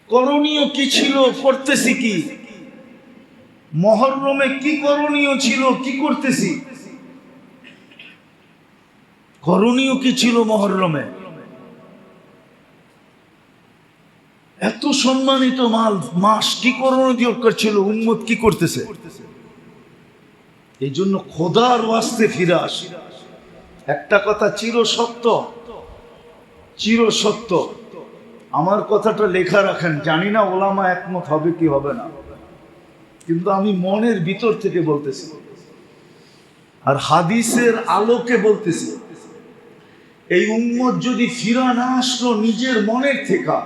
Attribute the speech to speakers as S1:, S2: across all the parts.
S1: করণীয় কি ছিল, করতেছি কি? মুহররমে কি করণীয় ছিল, কি করতেছি? করণীয় কি ছিল মুহররমে? এত সম্মানিত মাস, কি করণীয় ছিল? উম্মত কি করতেছে? এই জন্য খোদার ওয়াস্তে ফিরে আসি। একটা কথা চির সত্য, চির সত্য। আমার কথাটা লেখা রাখেন, জানি না ওলামা একমত হবে কি হবে না, কিন্তু আমি মনের ভিতর থেকে বলতেছি আর হাদিসের আলোকে বলতেছি। এই উম্মত যদি ফিরা না আসলো নিজের মনের থেকে,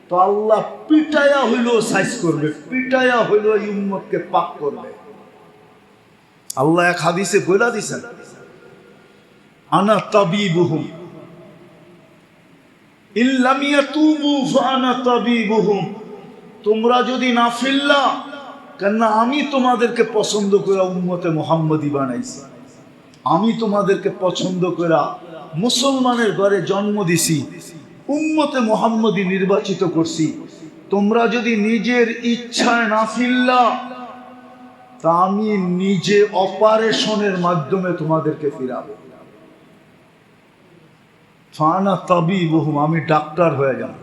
S1: তো আল্লাহ পিটায়া হইলেও সাইজ করবে, পিটায়া হইলেও এই উম্মতকে পাক করবে। আল্লাহ এক হাদিসে বলে দিয়েছেন, আনা তাবিবুহুম ইল্লাম ইয়াতুবু ফাআনা তাবিবুহুম। তোমরা যদি না ফিরলা, কেননা আমি তোমাদেরকে পছন্দ করে উম্মতে মুহাম্মদী বানাইছি, আমি তোমাদেরকে পছন্দ করে মুসলমানের ঘরে জন্ম দিছি, উম্মতে মুহাম্মদী নির্বাচিত করছি। তোমরা যদি নিজের ইচ্ছায় না ফিরলা, তা আমি নিজে অপারেশনের মাধ্যমে তোমাদেরকে ফিরাবো। ফানা তাবিবুহুম, আমি ডাক্তার হয়ে যাব।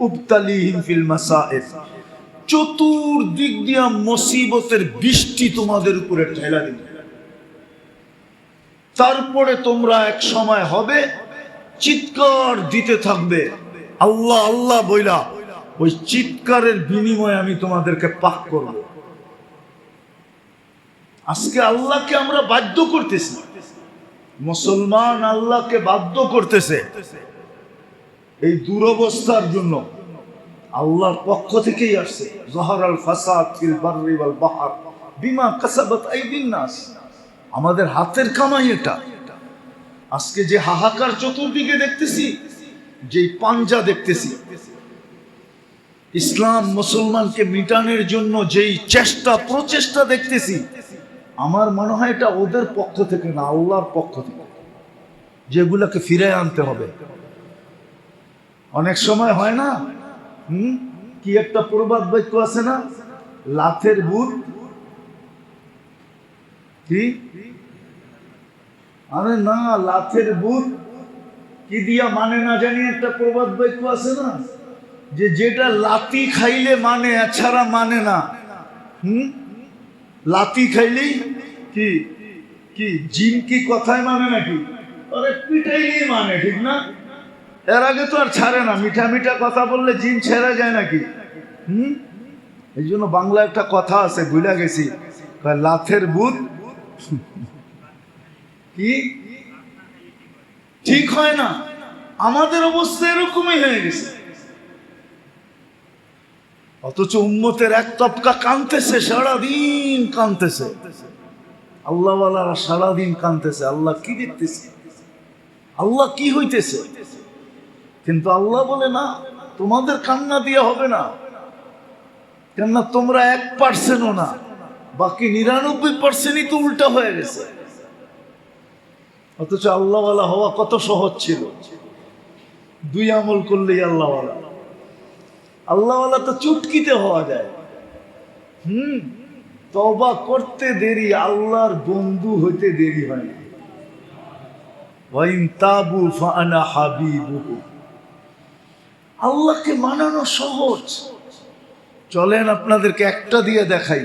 S1: উবতালিহিম ফিল মাসাইব, চতুর্দিক দিয়া মুসিবতের বৃষ্টি তোমাদের উপরে ঢেলা দিব। তারপরে তোমরা এক সময় হবে চিৎকার দিতে থাকবে আল্লাহ আল্লাহ বইলা, ওই চিৎকারের বিনিময়ে আমি তোমাদেরকে পাক করব। আজকে আল্লাহকে আমরা বাধ্য করতেছি, মুসলমান আল্লাহকে বাধ্য করতেছে এই দুরবস্থার জন্য। আল্লাহর পক্ষ থেকেই আসছে, যাহারাল ফাসাদ ফিল বাররি ওয়াল বাহর বিমা কাসাবাত আইদিন নাস। আমাদের হাতের কামাই এটা। আজকে যে হাহাকার চতুর্দিকে দেখতেছি, যেই পাঞ্জা দেখতেছি, ইসলাম মুসলমানকে মিটানোর জন্য যেই চেষ্টা প্রচেষ্টা দেখতেছি, আমার মনে হয় এটা ওদের পক্ষ থেকে না, আল্লাহর পক্ষ থেকে, যেগুলোকে ফিরে আনতে হবে। অনেক সময় হয় না, কি একটা প্রবাদ বাক্য আছে না, লাথের ভূত কি, আরে না, লাথের ভূত কি দিয়া মানে না জানি একটা প্রবাদ বাক্য আছে না, যে যেটা লাতি খাইলে মানে, এছাড়া মানে না। লাতি খাইলেই কি কি জিন কি কথায় মানে নাকি? আরে পিটাইলেই মানে, ঠিক না? এর আগে তো আর ছাড়ে না, মিঠা মিঠা কথা বললে জিন ছেড়ে যায় নাকি? এই জন্য বাংলা একটা কথা আছে, ভুলে গেছি, লাথের ভূত কি ঠিক হয় না। আমাদের অবস্থা এরকমই হয়ে গেছে, অথচ উম্মতের এক তবকা কাঁদতেছে, সারাদিন কাঁদতেছে, আল্লাহওয়ালারা সারাদিন কাঁদতেছে। আল্লাহ কি দেখতেছে, আল্লাহ কি হইতেছে? কিন্তু আল্লাহ বলে না, তোমাদের কান্না দিয়ে হবে না, কেননা তোমরা 1%ও না, বাকি 99%ই তো উল্টা হয়ে গেছে। অথচ আল্লাহওয়ালা হওয়া কত সহজ ছিল, 2 আমল করলেই আল্লাহওয়ালা। আল্লাহওয়ালা তো চুটকিতে হওয়া যায়। তওবা করতে দেরি, আল্লাহর বন্ধু হইতে দেরি হয় না। ওয়াইন তাবু ফাআনা হাবিবুহু, আল্লাহকে মানানো সহজ। চলেন আপনাদেরকে একটা দিয়ে দেখাই।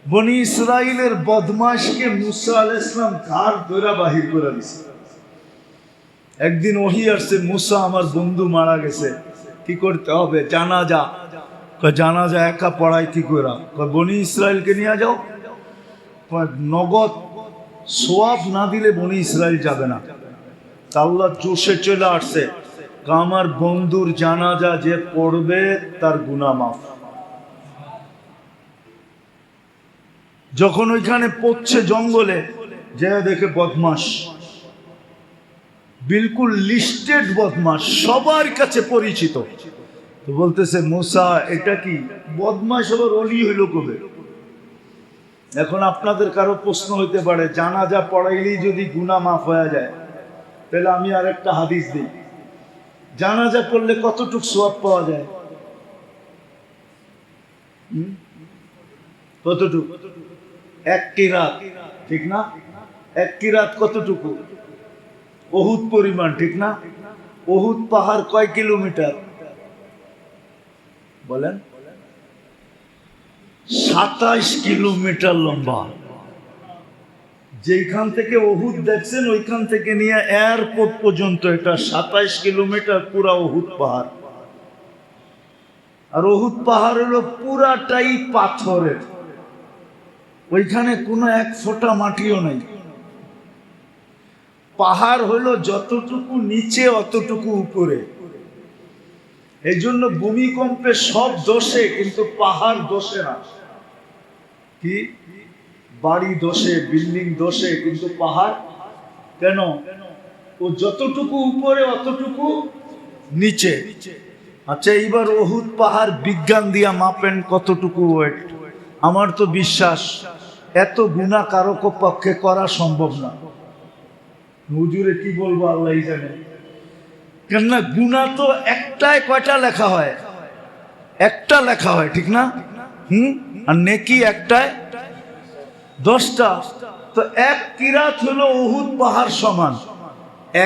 S1: বনি ইসরাইলের বদমাশকে মুসা আলাইহিস সালাম ঘাড় ধরে বাহির করে দিয়েছে। একদিন ওহী আসছে, মুসা আমার বন্ধু মারা গেছে, কি করতে হবে? জানাজা। জানাজা একা পড়াই কি করে? বনি ইসরাইলকে নিয়ে যাও, নগদ সোয়াব না দিলে বনি ইসরাইল যাবে না। আল্লাহ জোশে চলে আসছে, আমার বন্ধুর জানাজা যে পড়বে তার গুনাহ মাফ। যখন ওইখানে পড়ছে জঙ্গলে, যে দেখে বদমাস, বিলকুল লিস্টেড বদমাস, সবার কাছে পরিচিত। তো বলতেছে, মুসা এটা কি বদমাস আবার অলি হইল কবে? এখন আপনাদের কারো প্রশ্ন হইতে পারে, জানাজা পড়াইলেই যদি গুনাহ মাফ হয়ে যায়, তাহলে আমি আর একটা হাদিস দিই, জানাজা পড়লে কতটুক সওয়াব পাওয়া যায়? কতটুক? এক কিরাত, ঠিক না? এক কিরাত কতটুকু? উহুদ পরিমাণ, ঠিক না? উহুদ পাহাড় কয় কিলোমিটার বলেন? 27 কিলোমিটার লম্বা। যেখান থেকে উহুদ দেখছেন ওইখান থেকে নিয়ে এয়ারপোর্ট পর্যন্ত এটা 27 কিলোমিটার পুরা উহুদ পাহাড়। আর উহুদ পাহাড় হলো পুরাটাই পাথরের, ওইখানে কোনো এক ফোঁটা মাটিও নেই। পাহাড় হলো যতটুকু নিচে অতটুকু উপরে। এই জন্য ভূমিকম্পে সব দোষে, কিন্তু পাহাড় দোষে না। কি বাড়ি দোষে, বিল্ডিং দোষে, কিন্তু পাহাড় কেন? ও যতটুকু উপরে অতটুকু নিচে। আচ্ছা, এইবার উহুদ পাহাড় বিজ্ঞান দিয়া মাপেন কতটুকু ওয়েট। আমার তো বিশ্বাস এত গুনাহ কারো পক্ষে করা সম্ভব না। হুজুরে কি বলবো আল্লাহই জানে। কেননা গুনাহ তো একটায় কয়টা লেখা হয়? একটা লেখা হয়, ঠিক না? আর নেকি একটায় 10টা। তো এক কিরাত হলো উহুদ পাহাড় সমান।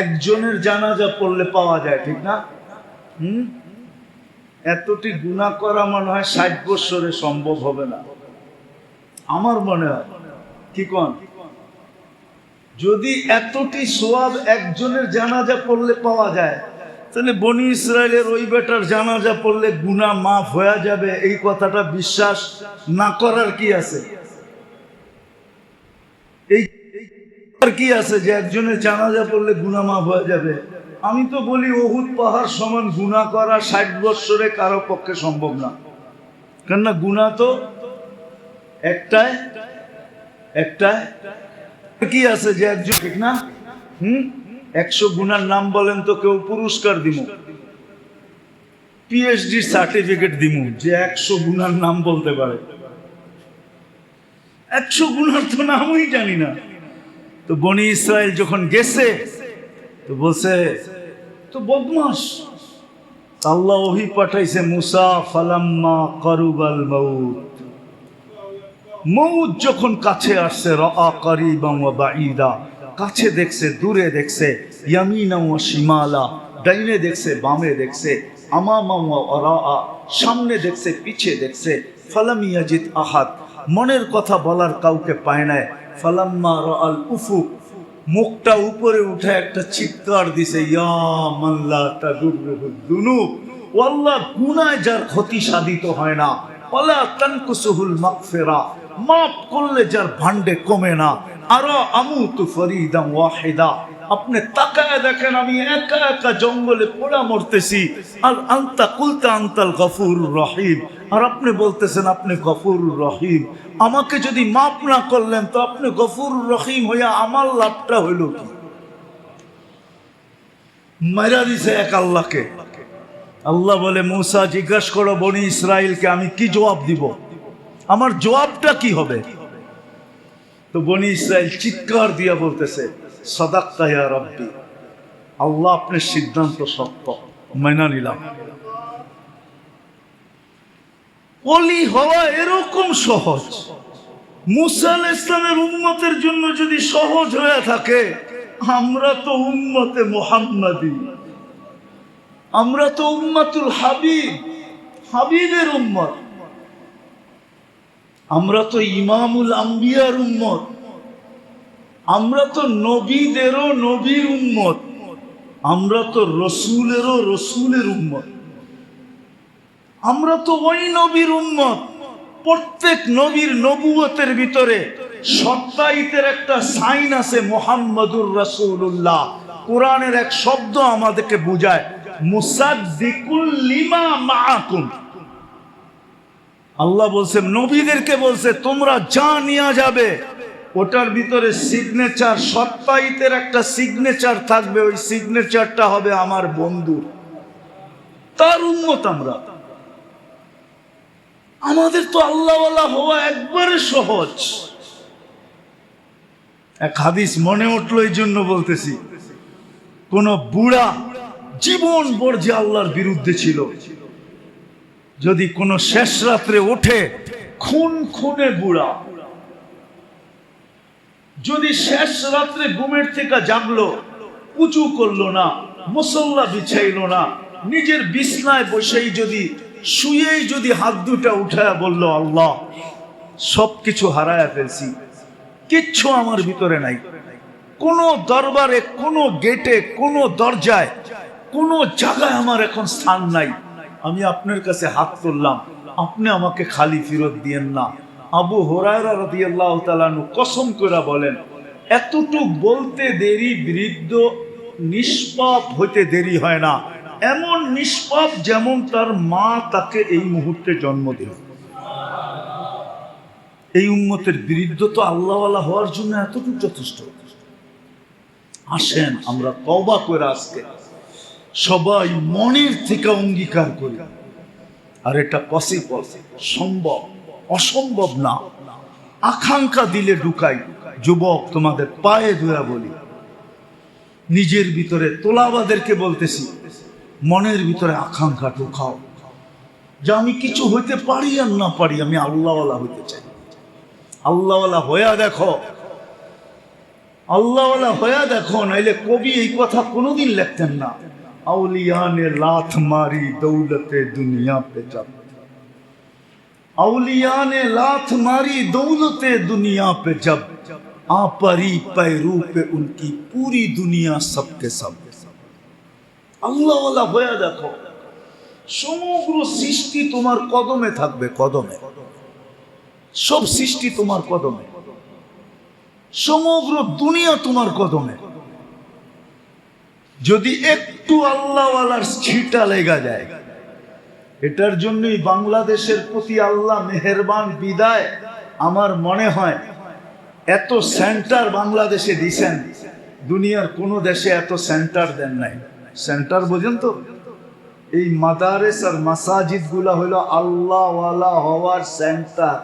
S1: একজনের জানাজা পড়লে পাওয়া যায়, ঠিক না? এতটি গুনাহ করা মনে হয় 60 বছরে সম্ভব হবে না, আমার মনে হয়। কি কোন? যদি এতটি সওয়াব একজনের জানাজা পড়লে পাওয়া যায়, তাহলে বনি ইসরায়েলের ওই বেটার জানাজা পড়লে গুনাহ মাফ হয়ে যাবে, এই কথাটা বিশ্বাস না করার কি আছে? এই কি আছে যে একজনের জানাজা পড়লে গুনাহ মাফ হয়ে যাবে? আমি তো বলি উহুদ পাহাড় সমান গুনাহ করা 60 বছরে কারো পক্ষে সম্ভব না। কেননা গুনাহ তো একটায় একটায় কি আছে যে একজন, ঠিক না? 100 গুনার নাম বলেন তো কেউ পুরস্কার দিব, পিএইচডি সার্টিফিকেট দিব যে 100 গুনার নাম বলতে পারে। 100 গুনার তো নামই জানি না। তো বনি ইসরায়েল যখন গেছে তো বলছে তো বদমাস। আল্লাহ ওহী পাঠাইছে মুসা, ফালাম্মা কারুবাল মাউত, মৌত যখন কাছে আসছে, রাআ কারিবান ওয়া বাঈদা, কাছে দেখছে দূরে দেখছে, ইয়ামিনা ওয়া শিমালা, ডাইনে দেখছে বামে দেখছে, আমামা ওয়া ওয়ারাআ, সামনে দেখছে পিছে দেখছে, ফালাম ইয়াজিদ আহাদ, মনের কথা বলার কাউকে পায় না। ফালাম্মা রাআল উফুক, মুখটা উপরে উঠে একটা চিৎকার দিছে, ইয়া মান লা তাদুররুহুদ দুনুব, ওয়াল্লাহ গুনাহ যার ক্ষতি সাধিত হয় না, ওয়ালা তানকুসুহুল মাগফিরা, মাফ করলে যার ভান্ডে কমে না। আরা আমুতু ফরিদান ওয়াহিদা, আপনি তাকায় দেখেন আমি একা একা জঙ্গলে পোড়া মরতেছি, আর আনতা কুলতা আনতাল গফুরুর রহিম, আর আপনি বলতেছেন আপনি গফুরুর রহিম। আমাকে যদি মাফ না করলেন তো আপনি গফুরুর রহিম হইয়া আমার লাভটা হইল কি? মাইরা দিছে এক আল্লাহকে। আল্লাহ বলে মুসা জিজ্ঞাসা করো বনি ইসরাইলকে আমি কি জবাব দিব, আমার জবাবটা কি হবে? তো বনি ইসরাইল চিৎকার দিয়া বলতেছে, সাদাক্তা ইয়া রাব্বি, আল্লাহ আপনার সিদ্ধান্ত সত্য, মেনে নিলাম। ওলি হওয়া এরকম সহজ। মুসা আলাইহিস সালামের উম্মতের জন্য যদি সহজ হয়ে থাকে, আমরা তো উম্মতে মুহাম্মাদি, আমরা তো উম্মাতুল হাবিব, হাবিবের উম্মত, আমরা তো ইমামুল আম্বিয়ার উম্মত, আমরা তো নবীদেরও নবীর উম্মত, আমরা তো রসুলেরও রসুলের উম্মত, আমরা তো ওই নবীর উম্মত। প্রত্যেক নবীর নবুয়তের ভিতরে সত্যায়িতের একটা সাইন আছে, মুহাম্মাদুর রাসূলুল্লাহ। কোরআনের এক শব্দ আমাদেরকে বুঝায়, মুসাদ্দিকুল লিমা মাআকুম। আল্লাহ বলছে নবীদেরকে বলছে তোমরা যা নিয়ে যাবে ওটার ভিতরে সিগনেচার, সত্যায়িতের একটা সিগনেচার থাকবে, ওই সিগনেচারটা হবে আমার বন্ধু, তার উম্মত আমরা। আমাদের তো আল্লাহওয়ালা হওয়া একবারে সহজ। এক হাদিস মনে উঠলো এই জন্য বলতেছি, কোন বুড়া জীবন ভর যে আল্লাহর বিরুদ্ধে ছিল, যদি কোনো শেষ রাত্রে ওঠে খুনে বুড়া, যদি শেষ রাত্রে ঘুমের থেকে জাগলো, উঁচু করলো না, মুসল্লা বিছাইলো না, নিজের বিছনায় বসেই যদি শুয়েই যদি হাত দুটা উঠায় বলল আল্লাহ সবকিছু হারায়া ফেলছি, কিচ্ছু আমার ভিতরে নাই, কোনো দরবারে, কোনো গেটে, কোনো দরজায়, কোনো জায়গায় আমার এখন স্থান নাই, আমি আপনার কাছে হাত তুললাম, আপনি আমাকে খালি ফেরত দিয়েন না। আবু হুরায়রা রাদিয়াল্লাহু তাআলা আনহু কসম করে বলেন, এতটুক বলতে দেরি বৃদ্ধ নিষ্পাপ হইতে দেরি হয় না, এমন নিষ্পাপ যেমন তার মা তাকে এই মুহূর্তে জন্ম দিল। এই উম্মতের বৃদ্ধ তো আল্লাহওয়ালা হওয়ার জন্য এতটুকু যথেষ্ট। আসেন আমরা তওবা করে আজকে সবাই মনের থেকে অঙ্গীকার করি, আর এটা পসিবল, সম্ভব, অসম্ভব না। আকাঙ্ক্ষা দিলে ঢুকাই। যুবক তোমাদের পায়ে ধরে বলি, নিজের ভিতরে তোলাবাদেরকে বলতেছি, মনের ভিতরে আকাঙ্ক্ষা ঢুকাও যে আমি কিছু হইতে পারি আর না পারি, আমি আল্লাহওয়ালা হইতে চাই। আল্লাহওয়ালা হইয়া দেখো, আল্লাহওয়ালা হইয়া দেখো, নাইলে কবি এই কথা কোনোদিন লিখতেন না। আউলিয়া ने लात मारी दौलते दुनिया पे जब, औलिया ने लात मारी दौलते दुनिया पे जब, आ परी पैरू पे उनकी पूरी दुनिया सबके सब। আল্লাহ ওয়ালা হয়ে দেখো, সমগ্র সৃষ্টি তোমার কদমে থাকবে, কদমে, সব সৃষ্টি তোমার কদমে, সমগ্র দুনিয়া তোমার কদমে। যদি একটু আল্লাহ ওয়ালার ছিটা লেগে যায়, এটার জন্যই বাংলাদেশের প্রতি আল্লাহ মেহেরবান বিদায়। আমার মনে হয় এত সেন্টার বাংলাদেশে দিছেন, দুনিয়ার কোনো দেশে এত সেন্টার দেন নাই। সেন্টার বোঝেন তো, এই মাদারেস আর মাসাজিদ গুলা হইল আল্লাহ ওয়ালা হওয়ার সেন্টার।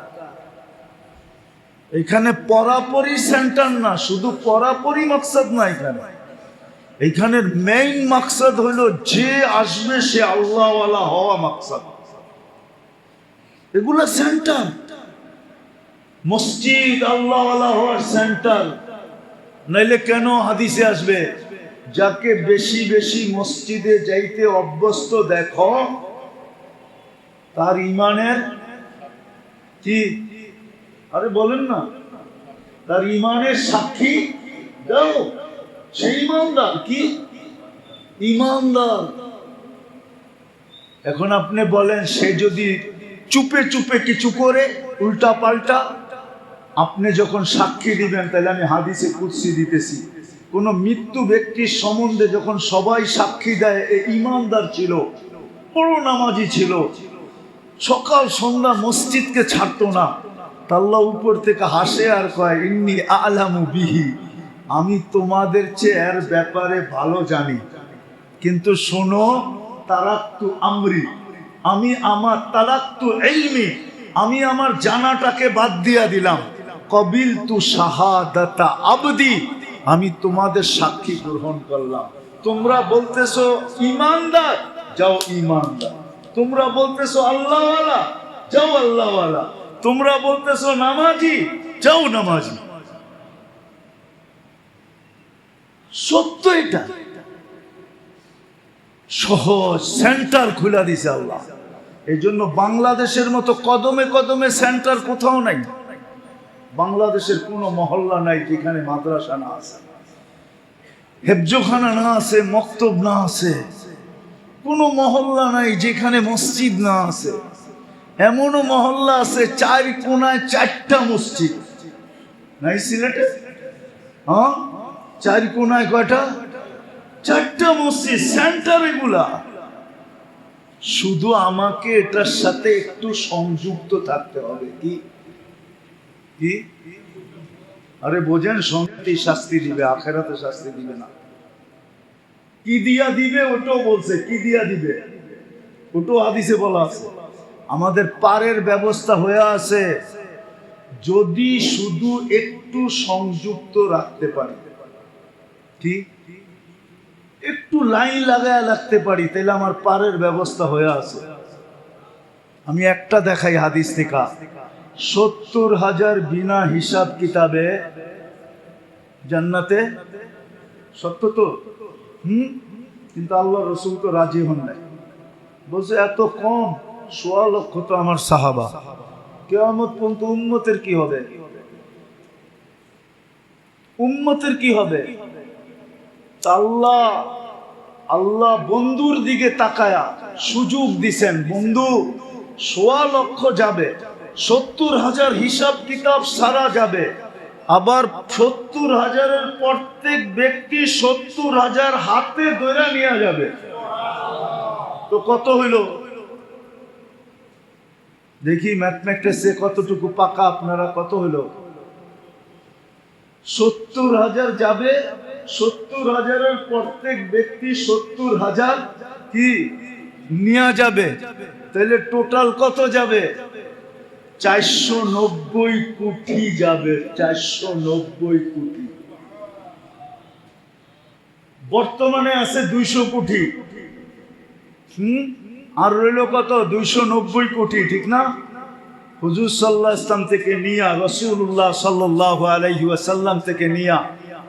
S1: এখানে পরাপরি সেন্টার না, শুধু পরাপরি মাকসাদ না, এইখানের মেইন মাকসাদ হইল যে আসবে সে আল্লাহ ওয়ালা হওয়া মাকসাদ। এগুলা সেন্টার। মসজিদ আল্লাহ ওয়ালা হওয়ার সেন্টার, নাইলে কেন হাদিসে আসবে যাকে বেশি বেশি মসজিদে যাইতে অভ্যস্ত দেখো তার ইমানের কি, আরে বলেন না, তার ইমানের সাক্ষী দাও, সে ইমানদার। কি ইমানদার? এখন আপনি বলেন সে যদি চুপে চুপে কিছু করে উল্টা পাল্টা, আপনি যখন সাক্ষী দিবেন, তাহলে আমি হাদিসে কুদসি দিতেছি, কোন মৃত্যু ব্যক্তির সম্বন্ধে যখন সবাই সাক্ষী দেয় এ ইমানদার ছিল, বড় নামাজি ছিল, সকাল সন্ধ্যা মসজিদকে ছাড়তো না, আল্লাহ উপর থেকে হাসে আর কয় ইন্নী আ'লামু বিহি, আমি তোমাদের চেয়ে এর ব্যাপারে ভালো জানি, কিন্তু শোনো, তারাক্তু আমরি, আমি আমার তারাক্তু ইলমি, আমি আমার জানাটাকে বাদ দিয়া দিলাম, কবিলতু শাহাদাতা আবদি, আমি তোমাদের সাক্ষী গ্রহণ করলাম। তোমরা বলতেছো ইমানদার, যাও ইমানদার। তোমরা বলতেছো আল্লাহওয়ালা, যাও আল্লাহওয়ালা। তোমরা বলতেছো নামাজি, যাও নামাজি। সত্য এটা, সহজ সেন্টার খুলে দিছে আল্লাহ। এই জন্য বাংলাদেশের মতো কদমে কদমে সেন্টার কোথাও নাই। বাংলাদেশের কোনো মহল্লা নাই যেখানে মাদ্রাসা না আছে, হেফজখানা না আছে, মক্তব না আছে। কোনো মহল্লা নাই যেখানে মসজিদ না আছে। এমনও মহল্লা আছে চার কোনায় চারটা মসজিদ নাই সিলেটে। হ্যাঁ, চার কোনায় কয়টা? চারটা মসজিদ, সেন্টার এগুলা। শুধু আমাকে এটার সাথে একটু সংযুক্ত থাকতে হবে। কি কি? আরে বোঝেন, সংগতি শাস্তি দিবে, আখেরাতে শাস্তি দিবে না। কি দিয়া দিবে ওটাও বলছে, কি দিয়া দিবে ওটাও হাদিসে বলা আছে। আমাদের পারের ব্যবস্থা হয়ে আছে, যদি শুধু একটু সংযুক্ত রাখতে পারি। কি একটু লাইন লাগায় লাগতে পারি, তাহলে আমার পারের ব্যবস্থা হয়ে আছে। আমি একটা দেখাই হাদিস থেকে, 70,000 বিনা হিসাব কিতাবে জান্নাতে। সত্য তো? কিন্তু আল্লাহ রসুল তো রাজি হন নাই, বলছে এত কম, 1.25 লক্ষ তো আমার সাহাবা। কিয়ামত পর্যন্ত উম্মতের কি হবে? উম্মতের কি হবে? আল্লাহ বন্ধুর দিকে তাকায়া সুযোগ দিছেন, বন্ধু 1.25 লক্ষ যাবে, 70,000 হিসাব কিতাব সারা যাবে, আবার 70,000-এর প্রত্যেক ব্যক্তি 70,000 হাতে ধরে নিয়ে যাবে। তো কত হইল দেখি, ম্যাথমেটিক্সে কতটুকু পাকা আপনারা? কত হইল? 70,000 যাবে, 70,000-এর প্রত্যেক ব্যক্তি 70,000 কি নিয়ে যাবে, তাহলে টোটাল কত যাবে? 490 কোটি যাবে। 490 কোটি। বর্তমানে আছে 200 কোটি। আর রইল কত? 290 কোটি, ঠিক না? হুজুর সাল্লাল্লাহু আলাইহি ওয়াসাল্লাম থেকে নিয়া, রাসূলুল্লাহ সাল্লাল্লাহু আলাইহি ওয়াসাল্লাম থেকে নিয়া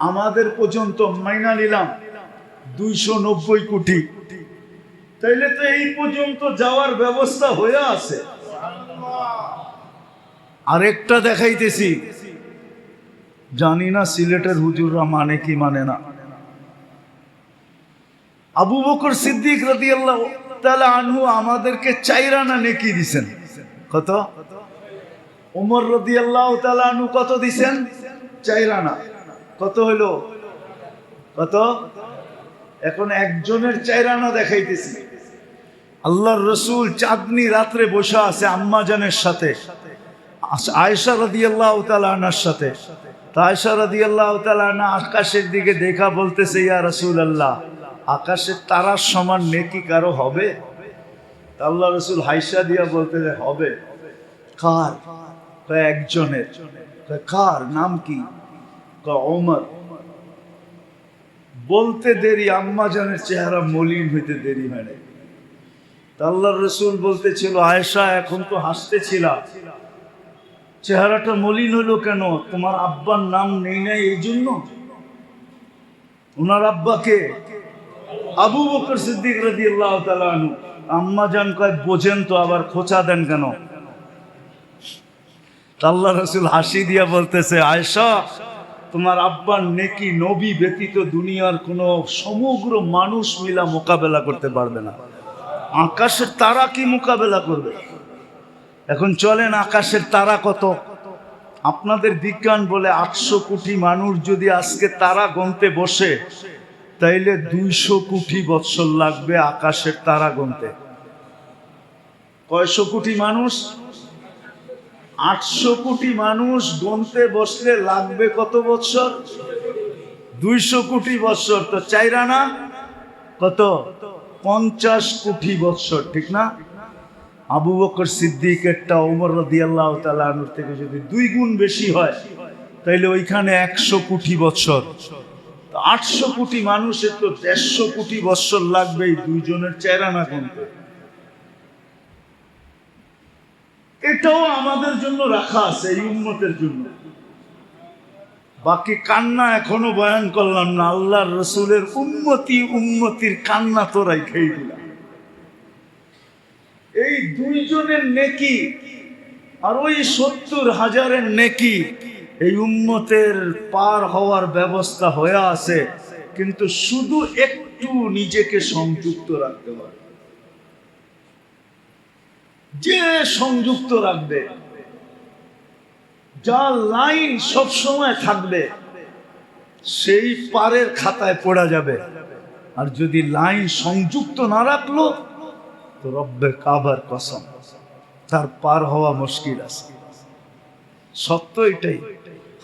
S1: আমাদের পর্যন্ত মাইনা নিলাম 290 কোটি। তাইলে তো এই পর্যন্ত যাওয়ার ব্যবস্থা হয়ে আছে। আরেকটা দেখাইতেছি, জানি না সিলেটের হুজুররা মানে কি মানে না। আবু বকর সিদ্দিক রাদিয়াল্লাহু তাআলা আনহু আমাদেরকে 4 আনা নেকি দিবেন। কত? ওমর রাদিয়াল্লাহু তাআলা আনহু কত দিবেন? 4 আনা। কত হইল? কত? এখন একজনের 4 আনা দেখাইতেছি। আল্লাহর রাসূল চাঁদনি রাত্রে বসে আছে আম্মা জানের সাথে, আয়েশা রাদিয়াল্লাহু তাআলা আনহার সাথে। আয়েশা রাদিয়াল্লাহু তাআলা আনহা আকাশের দিকে দেখা বলতেছে, ইয়া রাসূলুল্লাহ, আকাশের তারার সমান নেকি কারো হবে? আল্লাহ রাসূল হাইসা দিয়া বলতেছে, হবে। কার? একজনের। কার? নাম কি? ওমর। বলতে দেরি, আম্মা জানের চেহারা মলিন হইতে দেরি হয় না। আল্লাহর রাসূল বলতেছিল, আয়েশা এখন তো হাসতেছিল, চেহারাটা মলিন হলো কেন? তোমার আব্বার নাম নেই নাই এই জন্য? ওনার আব্বাকে আবু বকর সিদ্দিক রাদিয়াল্লাহু তাআলা আনহু। আম্মা জান কয়, বোঝেন তো, আবার খোঁচা দেন কেন? আল্লাহ রাসূল হাসি দিয়া বলতেছে, আয়েশা, তোমার আব্বার নেকি নবী ব্যতীত দুনিয়ার কোনো সমগ্র মানুষ মিলা মোকাবেলা করতে পারবে না। আকাশের তারা কি মোকাবেলা করবে? এখন চলেন, আকাশের তারা কত? আপনাদের বিজ্ঞান বলে 800 কোটি মানুষ যদি আজকে তারা গণতে বসে, তাইলে 200 কোটি বৎসর লাগবে আকাশের তারা গণতে। কয়শো কোটি মানুষ? 800 কোটি মানুষ গণতে বসলে লাগবে কত বৎসর? 200 কোটি বৎসর। তো 4 আনা কত? 50 কোটি বৎসর, ঠিক না? আবু বকর সিদ্দিকেরটা ওমর রাদিয়াল্লাহু তাআলা আনহু থেকে যদি 2 গুণ বেশি হয়, তাইলে ওইখানে 100 কোটি বৎসর। 800 কোটি মানুষের তো 150 কোটি বৎসর লাগবে এই 2 জনের 4 আনা গুনতে। এটাও আমাদের জন্য রাখা আছে, এই উম্মতের জন্য। বাকি কান্না এখনো বয়ান করলাম না, আল্লাহর রাসূলের উম্মতির কান্না তো রাইখাই দিলাম। এই 2 জনের নেকি আর ওই 70,000-এর নেকি, এই উম্মতের পার হওয়ার ব্যবস্থা হয়ে আছে, কিন্তু শুধু একটু নিজেকে সংযুক্ত রাখতে হবে। যে সংযুক্ত রাখবে, যা লাইন সব সময় থাকবে, সেই পারের খাতায় পড়া যাবে। আর যদি লাইন সংযুক্ত না রাখলো, তো রব্বে কাবার কসম, তার পার হওয়া মুশকিল আছে। সত্য এটাই।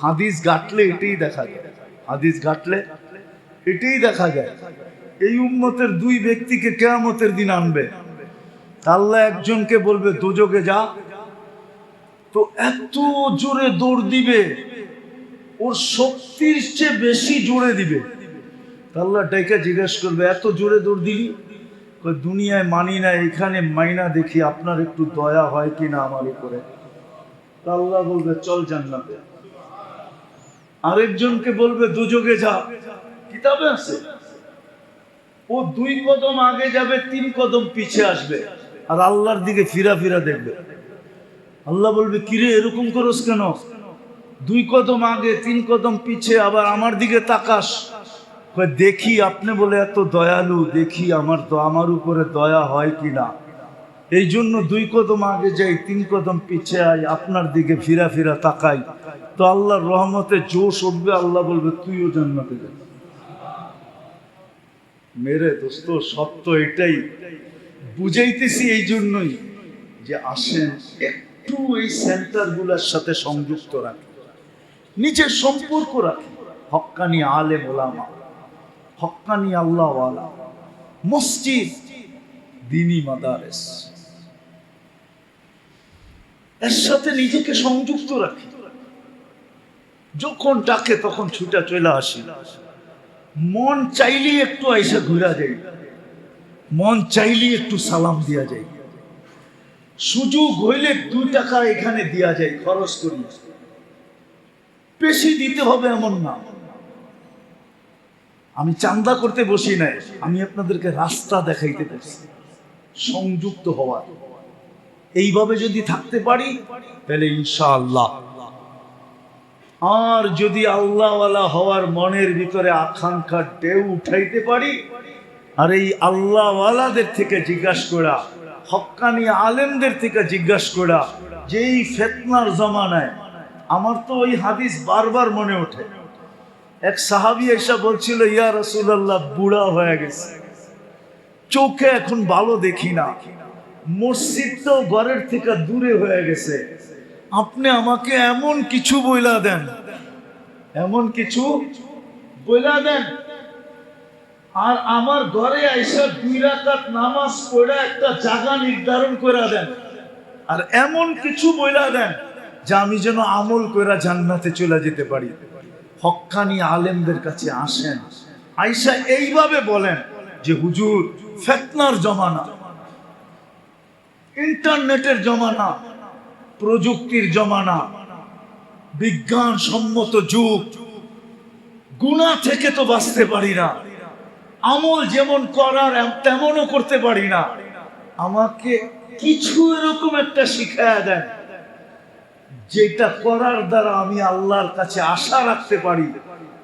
S1: হাদিস ঘাটলে এটাই দেখা যায়। হাদিস ঘাটলে এটাই দেখা যায়। এই উম্মতের 2 ব্যক্তিকে কিয়ামতের দিন আনবে। আল্লাহ একজনকে বলবে দোজখে যা, তো এত জোরে দৌড় দিবে, ওর শক্তির চেয়ে বেশি জোরে দিবে। আল্লাহ ডাইকা জিজ্ঞেস করবে এত জোরে দৌড় দিলি? দুনিয়ায় মানি না, এখানে মাইনা দেখি আপনার একটু দয়া হয় কিনা আমার উপরে। আল্লাহ বলবে চল জান্নাতে। আরেকজনকে বলবে দুযোগে যা, কিতাবে আছে। ও 2 কদম আগে যাবে, 3 কদম পিছে আসবে, আর আল্লাহর দিকে ফিরা ফিরা দেখবে। আল্লাহ বলবে কিরে এরকম করস কেন? 2 কদম আগে 3 কদম পিছে, আবার আমার দিকে তাকাস। দেখি আপনি বলে এত দয়ালু, দেখি আমার উপরে দয়া হয় কিনা, এই জন্য 2 কদম আগে যাই, 3 কদম পিছে আই, আপনার দিকে ফিরা ফিরা তাকাই। তো আল্লাহর রহমতে জোশ উঠবে, আল্লাহ বলবে তুইও জান্নাতে যা। মেরে দোস্ত সত্য এটাই বুঝাইতেছি, এই জন্যই যে আসেন একটু এই সেন্টারগুলোর সাথে সংযুক্ত রাখি, নিজের সম্পর্ক রাখি। হক্কানি আলেম ওলামা, হক্কানি আল্লাহওয়ালা, মসজিদ, দ্বীনি মাদারেস, এর সাথে নিজেকে সংযুক্ত রাখি। যখন ডাকে তখন ছুটা চলে আসি। মন চাইলে একটু আইসা ঘুরা যাই, মন চাইলে একটু সালাম দিয়া যায়, সুযোগ হইলে 2 টাকা এখানে দিয়া যায়, খরচ করি। বেশি দিতে হবে এমন না। আমি চান্দা করতে বসি নাই, আমি আপনাদেরকে রাস্তা দেখাইতে পারছি সংযুক্ত হওয়ার। এইভাবে যদি থাকতে পারি তাহলে ইনশাআল্লাহ। আর যদি আল্লাহওয়ালা হওয়ার মনের ভিতরে আকাঙ্ক্ষা ঢেউ উঠাইতে পারি, আর এই আল্লাহওয়ালাদের থেকে জিজ্ঞাসা করা, হক্কানি আলেমদের থেকে জিজ্ঞাসা করা যে এই ফিতনার জমানায়, আমার তো ওই হাদিস বারবার মনে ওঠে। এক সাহাবী এসে বলছিল ইয়া রাসূলুল্লাহ, বুড়া হয়ে গেছে, চোখে এখন ভালো দেখি না, মসজিদটাও ঘরের থেকে দূরে হয়ে গেছে, আপনি আমাকে এমন কিছু বইলা দেন, এমন কিছু বইলা দেন, আর আমার ঘরে আইসা 2 রাকাত নামাজ পড়া একটা জায়গা নির্ধারণ করে দেন, আর এমন কিছু বইলা দেন যে আমি যেন আমল করে জান্নাতে চলে যেতে পারি। হক্কানি আলেমদের কাছে আসেন, আইসা এইভাবে বলেন যে হুজুর ফিতনার জমানা, ইন্টারনেটের জমানা, প্রযুক্তির জমানা, বিজ্ঞান সম্মত যুগ, গুনাহ থেকে তো বাঁচতে পারি না, আমল যেমন করার তেমনও করতে পারি না, আমাকে কিছু এরকম একটা শিখায়া দেন যেটা করার দ্বারা আমি আল্লাহর কাছে আশা রাখতে পারি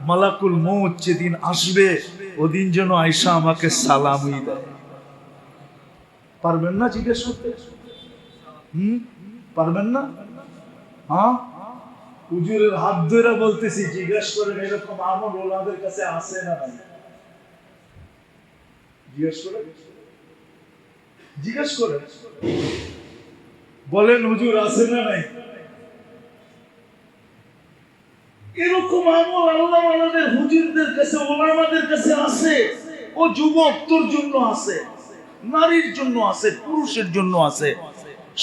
S1: মালাকুল মউত যেদিন আসবে ওদিন যেন আয়েশা আমাকে সালামই দেয়। পারবেন না জিজ্ঞেস করতে? পারবেন না? হ্যাঁ, হুজুরের হাত ধরে বলতেছি, জিজ্ঞেস করেন এরকম আমল ওলাদের কাছে আছে না নাই? জিজ্ঞেস করেন, জিজ্ঞেস করেন, বলেন হুজুর আছে না নাই? এরকম আমল আল্লাহওয়ালাদের, হুজুরদের কাছে, ওলামাদের কাছে আছে। ও যুবক তোর জন্য আছে, নারীর জন্য আছে, পুরুষের জন্য আছে,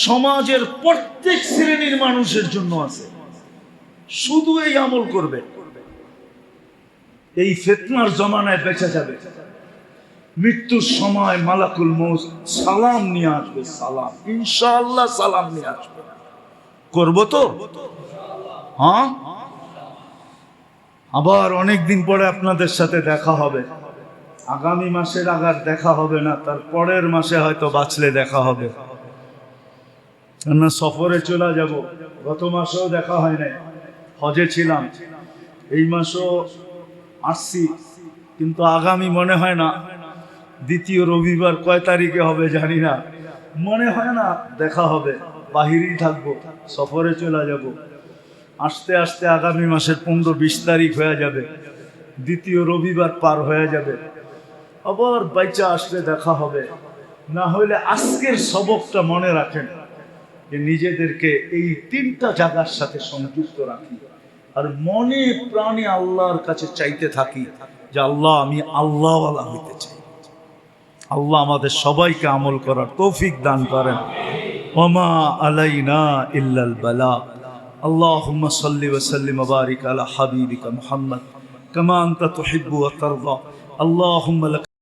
S1: সমাজের প্রত্যেক শ্রেণীর মানুষের জন্য আছে। শুধু এই আমল করবে, এই ফিতনার জমানায় বেঁচে যাবে। মৃত্যুর সময় মালাকুল মউত সালাম নিয়ে আসবে, সালাম, ইনশাআল্লাহ সালাম নিয়ে আসবে। করবো তো? হ্যাঁ। আবার অনেকদিন পরে আপনাদের সাথে দেখা হবে। আগামী মাসের আগার দেখা হবে না, তার পরের মাসে হয়তো বাঁচলে দেখা হবে। না সফরে চলে যাব, গত মাসেও দেখা হয় নাই, হজে ছিলাম, এই মাসও আসছি, কিন্তু আগামী মনে হয় না, দ্বিতীয় রবিবার কয় তারিখে হবে জানি না, মনে হয় না দেখা হবে। বাহিরেই থাকবো, সফরে চলে যাব। আস্তে আস্তে আগামী মাসের 15-20 তারিখ হয়ে যাবে, দ্বিতীয় রবিবার পার হয়ে যাবে, আবার বাইচা আসলে দেখা হবে। না হলে আজকের সবকটা মনে রাখেন যে নিজেদেরকে এই 3টা জায়গার সাথে সংযুক্ত রাখি, আর মনে প্রাণে আল্লাহর কাছে চাইতে থাকি যে আল্লাহ আমি আল্লাহওয়ালা হইতে চাই। আল্লাহ আমাদের সবাইকে আমল করার তৌফিক দান করেন। ওমা আলাইনা ইল্লাল বালা। اللهم صل وسلم وبارك على حبيبك محمد كما أنت تحب وترضى আল্লাহুম্মা লাক